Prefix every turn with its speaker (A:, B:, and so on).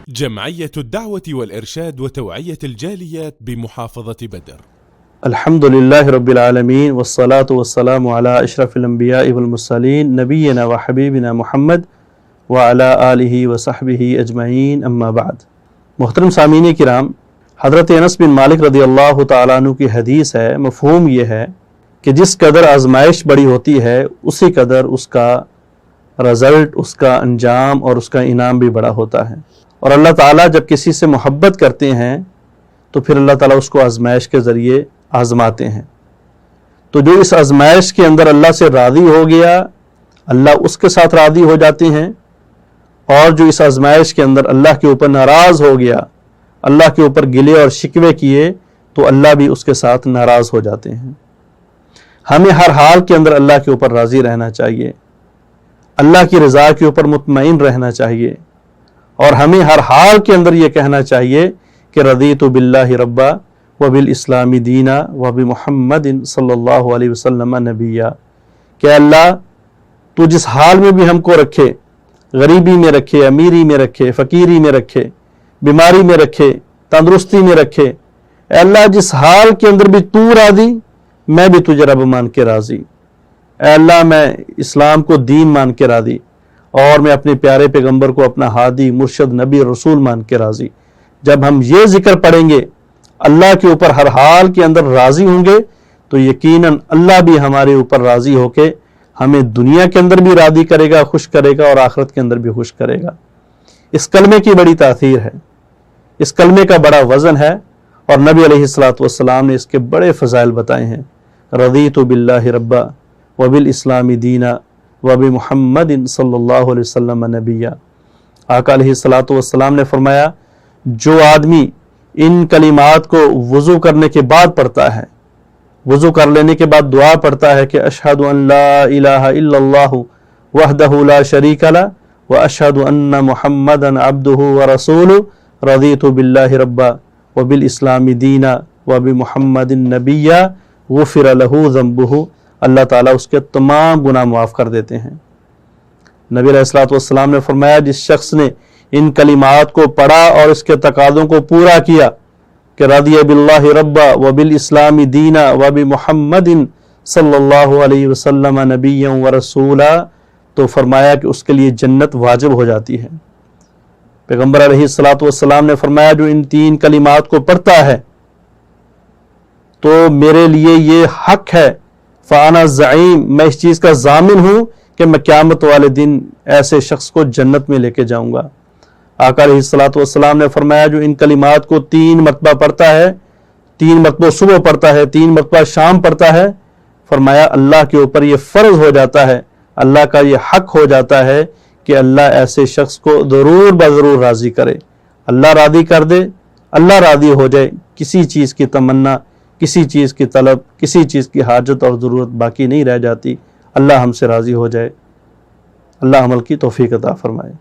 A: جمعية الدعوة والإرشاد وتوعية الجاليات بمحافظة بدر.
B: الحمد لله رب العالمين والصلاة والسلام على أشرف الأنبياء والمرسلين نبينا وحبيبنا محمد وعلى آلہ وصحبہ اجمعین اما بعد۔ محترم سامعین کرام، حضرت انس بن مالک رضی اللہ تعالیٰ عنہ کی حدیث ہے، مفہوم یہ ہے کہ جس قدر آزمائش بڑی ہوتی ہے اسی قدر اس کا رزلٹ، اس کا انجام اور اس کا انعام بھی بڑا ہوتا ہے۔ اور اللہ تعالیٰ جب کسی سے محبت کرتے ہیں تو پھر اللہ تعالیٰ اس کو آزمائش کے ذریعے آزماتے ہیں۔ تو جو اس آزمائش کے اندر اللہ سے راضی ہو گیا، اللہ اس کے ساتھ راضی ہو جاتے ہیں، اور جو اس آزمائش کے اندر اللہ کے اوپر ناراض ہو گیا، اللہ کے اوپر گلے اور شکوے کیے، تو اللہ بھی اس کے ساتھ ناراض ہو جاتے ہیں۔ ہمیں ہر حال کے اندر اللہ کے اوپر راضی رہنا چاہیے، اللہ کی رضا کے اوپر مطمئن رہنا چاہیے، اور ہمیں ہر حال کے اندر یہ کہنا چاہیے کہ رضیت باللہ ربا وبالاسلام دینا وبمحمد صلی اللہ علیہ وسلم نبیا، کہ اللہ تو جس حال میں بھی ہم کو رکھے، غریبی میں رکھے، امیری میں رکھے، فقیری میں رکھے، بیماری میں رکھے، تندرستی میں رکھے، اے اللہ جس حال کے اندر بھی تو راضی، میں بھی تجھے رب مان کے راضی۔ اے اللہ میں اسلام کو دین مان کے راضی، اور میں اپنے پیارے پیغمبر کو اپنا ہادی، مرشد، نبی، رسول مان کے راضی۔ جب ہم یہ ذکر پڑھیں گے، اللہ کے اوپر ہر حال کے اندر راضی ہوں گے، تو یقیناً اللہ بھی ہمارے اوپر راضی ہو کے ہمیں دنیا کے اندر بھی راضی کرے گا، خوش کرے گا، اور آخرت کے اندر بھی خوش کرے گا۔ اس کلمے کی بڑی تاثیر ہے، اس کلمے کا بڑا وزن ہے، اور نبی علیہ الصلوۃ والسلام نے اس کے بڑے فضائل بتائے ہیں۔ رضیت باللہ ربا وبالاسلام دینا وبمحمد صلی اللہ علیہ وسلم نبیا۔ آقا علیہ الصلوۃ والسلام نے فرمایا، جو آدمی ان کلمات کو وضو کرنے کے بعد پڑھتا ہے، وضو کر لینے کے بعد دعا پڑھتا ہے کہ اشہد ان لا الہ الا اللہ وحدہ لا شریک لہ واشہد ان محمدا عبدہ ورسولہ رضیت باللہ ربا وبالاسلام دینا وبمحمد نبیا غفر لہ ذنبہ، اللہ تعالیٰ اس کے تمام گناہ معاف کر دیتے ہیں۔ نبی علیہ الصلوۃ والسلام نے فرمایا، جس شخص نے ان کلمات کو پڑھا اور اس کے تقاضوں کو پورا کیا کہ رضی باللہ ربا وبالاسلام دینا وبمحمد صلی اللہ علیہ وسلم نبیا ورسولا، تو فرمایا کہ اس کے لیے جنت واجب ہو جاتی ہے۔ پیغمبر علیہ الصلوۃ والسلام نے فرمایا، جو ان تین کلمات کو پڑھتا ہے تو میرے لیے یہ حق ہے، فانا زعیم، میں اس چیز کا ضامن ہوں کہ میں قیامت والے دن ایسے شخص کو جنت میں لے کے جاؤں گا۔ آقا علیہ الصلوۃ والسلام نے فرمایا، جو ان کلمات کو 3 مرتبہ پڑھتا ہے، 3 مرتبہ صبح پڑھتا ہے، 3 مرتبہ شام پڑھتا ہے، فرمایا اللہ کے اوپر یہ فرض ہو جاتا ہے، اللہ کا یہ حق ہو جاتا ہے کہ اللہ ایسے شخص کو ضرور بضرور راضی کرے۔ اللہ راضی کر دے، اللہ راضی ہو جائے، کسی چیز کی تمنا، کسی چیز کی طلب، کسی چیز کی حاجت اور ضرورت باقی نہیں رہ جاتی۔ اللہ ہم سے راضی ہو جائے۔ اللہ عمل کی توفیق عطا فرمائے۔